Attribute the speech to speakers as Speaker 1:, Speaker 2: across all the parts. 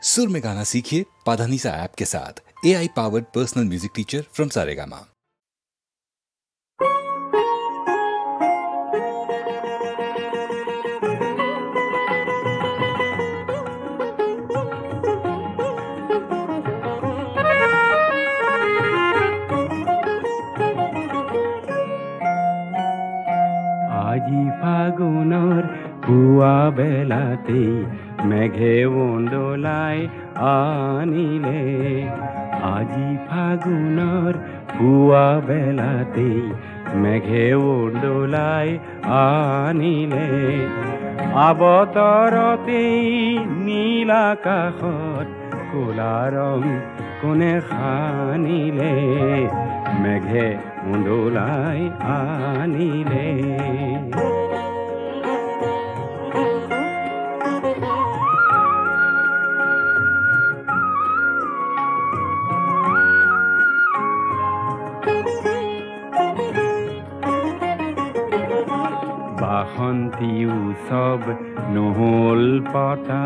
Speaker 1: सुर में गाना सीखिए पाधानीसा ऐप के साथ। AI powered personal music teacher from Saregama.
Speaker 2: আজি ফাগুনৰ পুৱা বেলাতে মেঘে উন্দোলাই আনিলে। আজি ফাগুনৰ পুৱা বেলাতে মেঘে উন্দোলাই আনিলে। আবতৰতে নীল আকাশত ক'লা ৰং কোনে সানিলে। মেঘে উন্দোলাই আনিলে। বাসন্তী উৎসৱ নহ'ল পতা।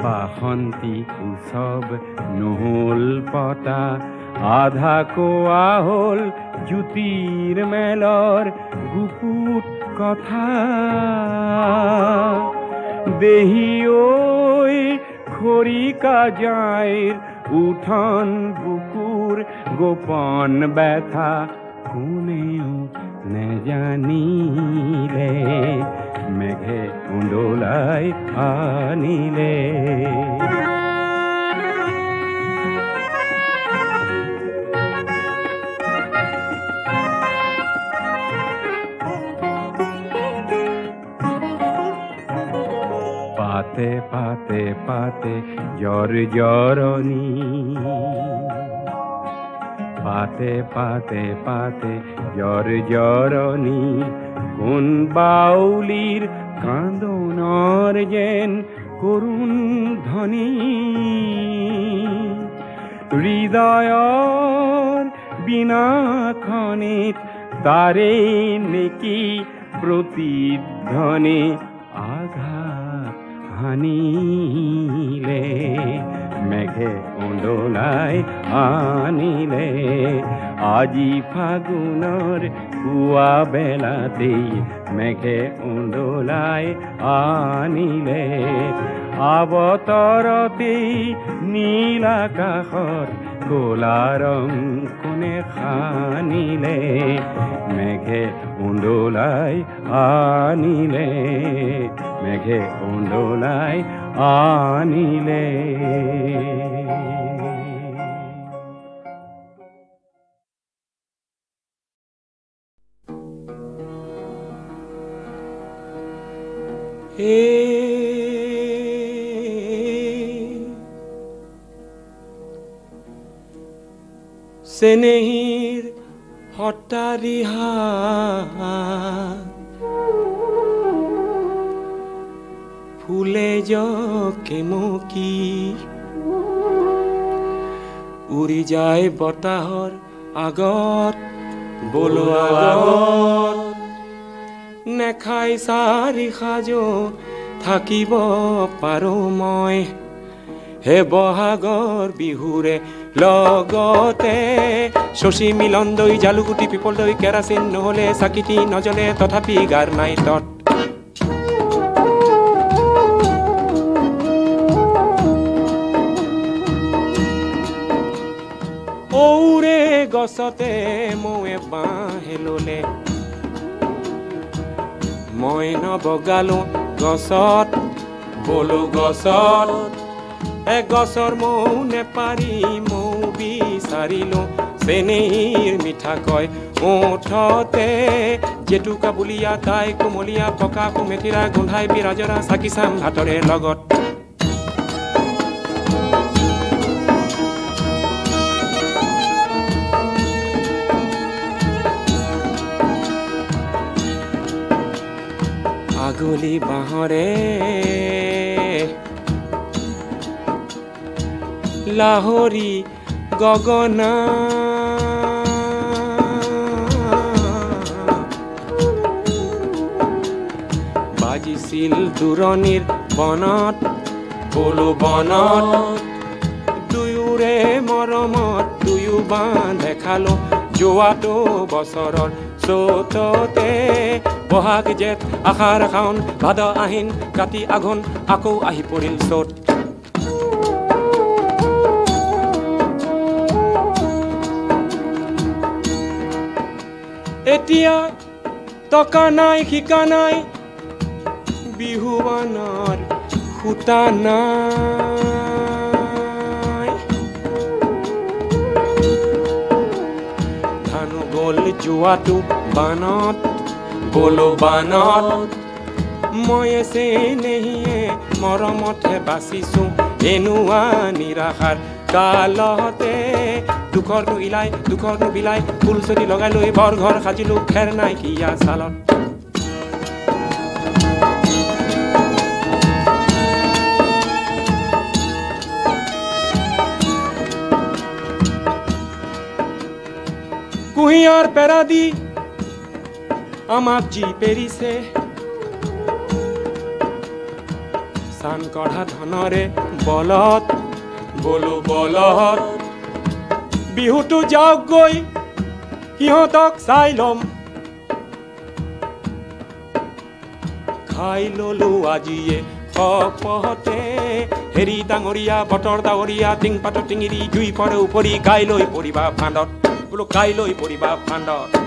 Speaker 2: বাসন্তী উৎসৱ নহ'ল পতা। আধা কোৱা হ'ল জ্যোতিৰ মেলৰ গুপুত কথা। দেহি ঐ খৰিকা যাইৰ উঠন বুকুৰ গোপন ব্যথা কোনেও নেজানিলে। মেঘে উন্দোলাই আনিলে। পাতে পাতে পাতে জ্বৰ জৰণী। পাতে পাতে পাতে জ্বৰ জৰণী। কোন বাউলীৰ কান্দনৰ যেন কৰুণ ধ্বনি। হৃদয়ৰ বিনাখনিত তাৰে নেকি প্ৰতিধ্বনি আঘাত হানিলে। মেঘে উন্দোলাই আনিলে। আজি ফাগুনৰ পুৱা বেলাতে মেঘে উন্দোলাই আনিলে। আবতৰতে নীল আকাশত ক'লা ৰং কোনে সানিলে। মেঘে উন্দোলাই আনিলে। মেঘে উন্দোলাই আনিলে। চেনেহীৰ হতাৰিহা ফুলে জকেমকি উৰি যায় বতাহৰ আগত। বলোৱা আগত নেখাই চাৰি সাজো থাকিব পাৰো মই। হে বহাগৰ বিহুৰে লগতে শশী মিলন দৈ জালুগুটি পিপল দৈ কেৰাচিন নহলে চাকিটি নজলে তথাপি গাৰ নাই তত। ঔৰে গছতে মৌৱে বাঁহে ললে। মই নবগালো গছত বলো গছত। গছৰ মৌ নেপাৰি মৌ বিচাৰিলো। চেনেহীৰ মিঠা কয় ওঠতে জেতুকা বুলিয়া তাই কোমলীয়া পকা কুমেথিৰা গোন্ধাই বিৰাজৰা চাকি চাম ভাতৰে লগত। আগলি বাঁহৰে লাহৰি গগনা। বাজিছিল দূৰণিৰ বনত বোলো বনত দুয়োৰে মৰমত দুয়ো বান্ধে খালো যোৱাটো বছৰৰ চ'ততে বহাগ জেঠ আহাৰ শাওণ ভাদ আহিন কাতি আঘোণ আকৌ আহি পৰিল চ'ত এতিয়া টকা নাই শিকা নাই বিহুৱানৰ সূতা নাই ধানো গ'ল যোৱাটো বানত বোলো বানত মই এছে নেহিয়ে মৰমতহে বাচিছো এনেকুৱা নিৰাশাৰ কালতে দুখৰনো ইলাই দুখৰনো বিলাই ফুল চুটি লগাই লৈ বৰ ঘৰ সাজিলো খেৰ নাই কিয়া চালত কুঁহিয়াৰ পেৰা দি আমাক যি পেৰিছে চান কঢ়া ধনৰে বলত বোলো বলত বিহুটো যাওক গৈ সিহঁতক চাই ল'ম খাই ললো আজিয়ে সপহতে হেৰি ডাঙৰীয়া বতৰ ডাৱৰীয়া টিং পাতৰ টিঙিৰি জুই পৰে উপৰি গাই লৈ পৰিবা ফান্দত বোলো গাই লৈ পৰিবা ফান্দত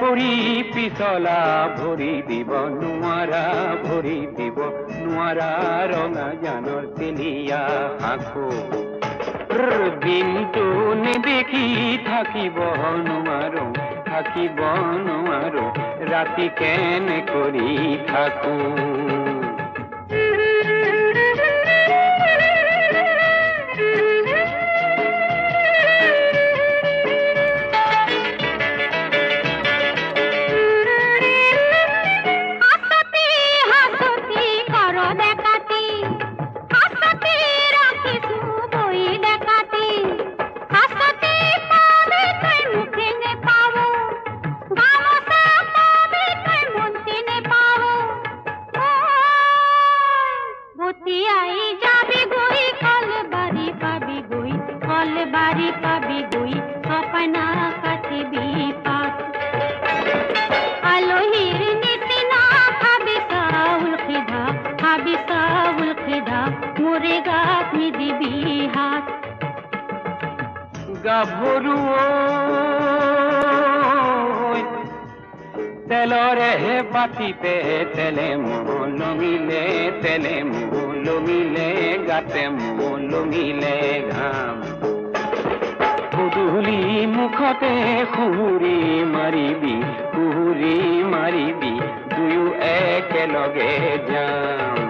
Speaker 2: পৰি পিছলা ভৰি দিব নোৱাৰা ৰঙা জানৰ তেলিয়া আখো দিনটো নেদেখি থাকিব নোৱাৰো ৰাতি কেনে কৰি থাকো গাভৰু তেলৰে বাতিতে তেলে লমিলে গাতে লমিলে ঘাম গধূলি মুখতে খুহুৰি মাৰিবি দুয়ো একেলগে যাম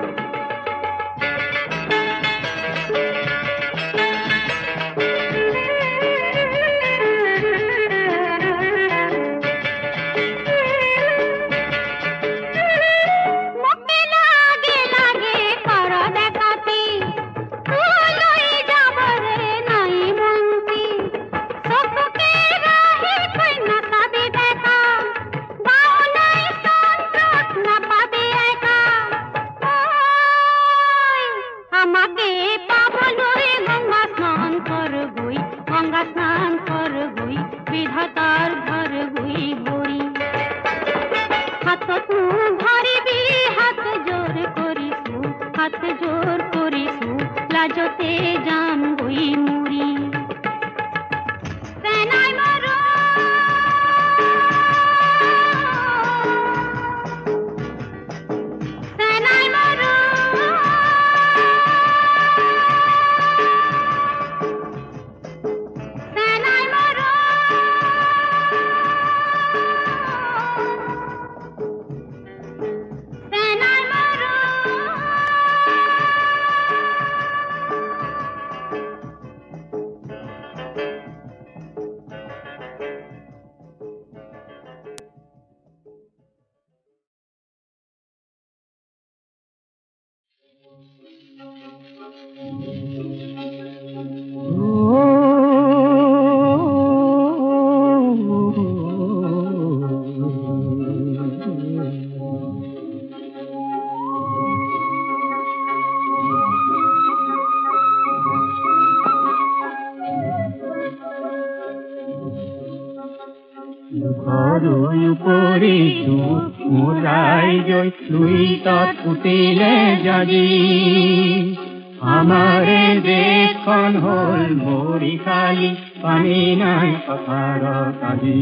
Speaker 2: আমাৰে দেশখন হল মৰি খালি পানী নাই পথাৰত আজি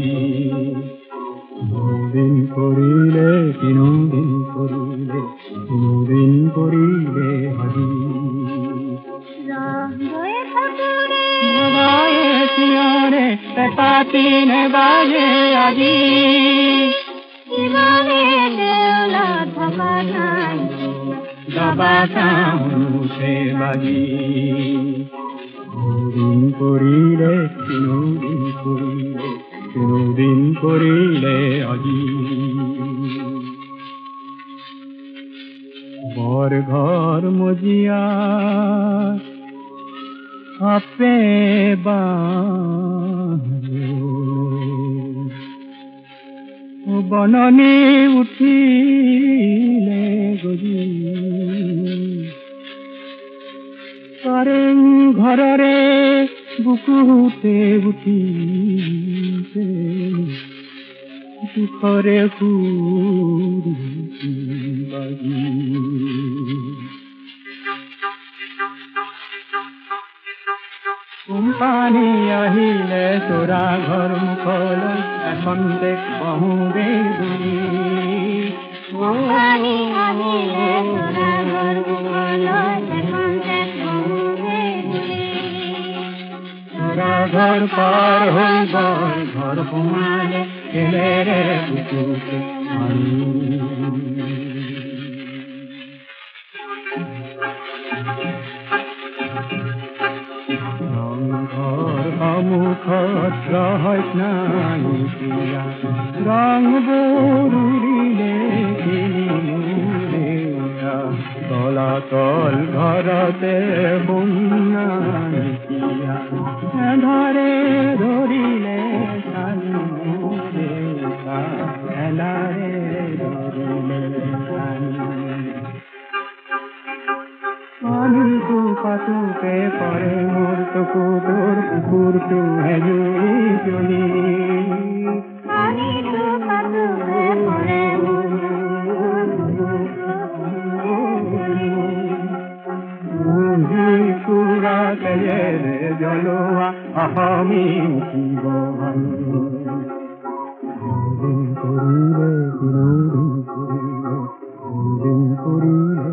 Speaker 2: দিন কৰিলে তিনিদিন কৰিলে আজি পাতি নেবাজে আজি সে বাজি দিন কৰিলে তিনিদিন কৰিলে আজি বৰ ঘৰ মজিয়া আপে বননি উঠিলে গজি কাৰেং ঘৰৰে বুকুতে উঠিছে দুখৰে সুৰি বাজি কোম্পানী আহিলে তোৰা ঘৰ মুখলৈ
Speaker 3: এখন দেখবহু বেগুনি ঘর পার হইব ঘর ঘুমালে ছেলেরে বুকুকে ঘর আমুখত রহত নাই পিয়া রং বরুলিলে তলাতল ঘরতে বুনাই পিয়া ধরে ধরিলে এলারে ধরিলে অনিতু পাতুকে পরে মোর টুকু তোর পুকুর টু হেজুরি চলি অনিতু পাতুকে পরে কুড়া তেজের জলোয়া আহমি জীবন করিলে করিলে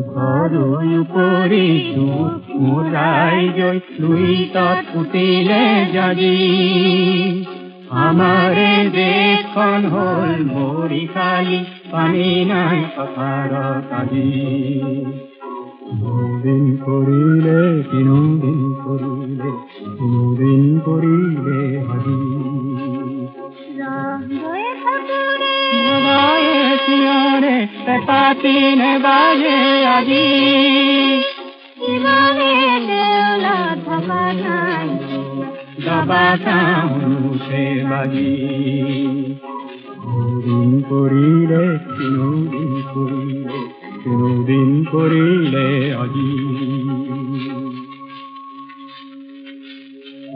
Speaker 3: ঘরুই উপরিতু মোরাই জয় লুই তৎ পুতিলে জাজি আমারে দেখখন হল মরি খালি পানি নাই কথার কাজি দিন করিলে তিনদিন করিলে তিনদিন করিলে হাজি পাতিন বাজে আজি দবাসে বাজি দিন করিলে তিনদিন করিলে তিনদিন করিলে আজি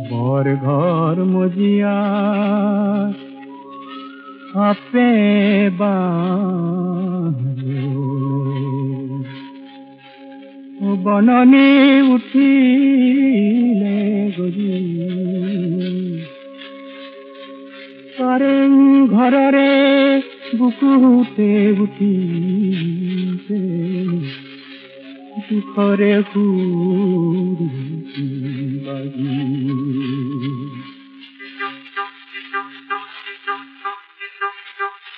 Speaker 3: বর ঘর মজিয়া আপে বননি উঠিলে গজি করেং ঘররে বুকুতে উঠিছে দুখরে কুড়ি বাজি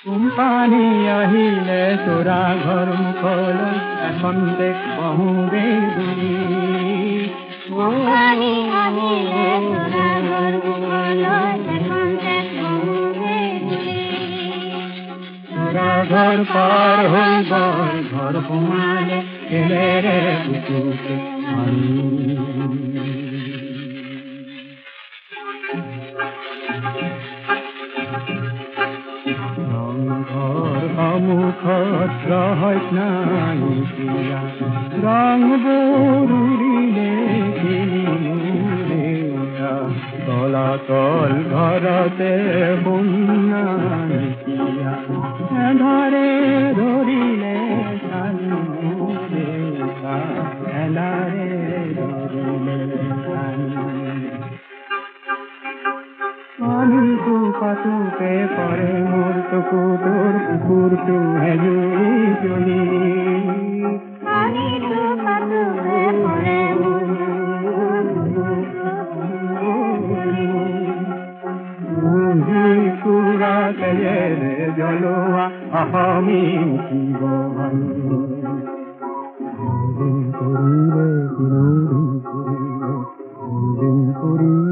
Speaker 3: কোম্পানী আহিলে তোরা ঘর মুখল এখন দেখবহু বেগুনি তোরা ঘর পার হইব ঘর ঘুমালে ছেলেরে বুকুকে ঘর আমুখত রহত নাই পিয়া রং বরুলিলে তলাতল ঘরতে বুনাই পিয়া ধরে ধরিলে এলারে ধরিলে অনিতু পাতুকে পরে মোর টুকু তোর পুকুর টু হেজুরি চলি কুড়া তেজের জলোয়া আহমি জীবন করিলে করিলে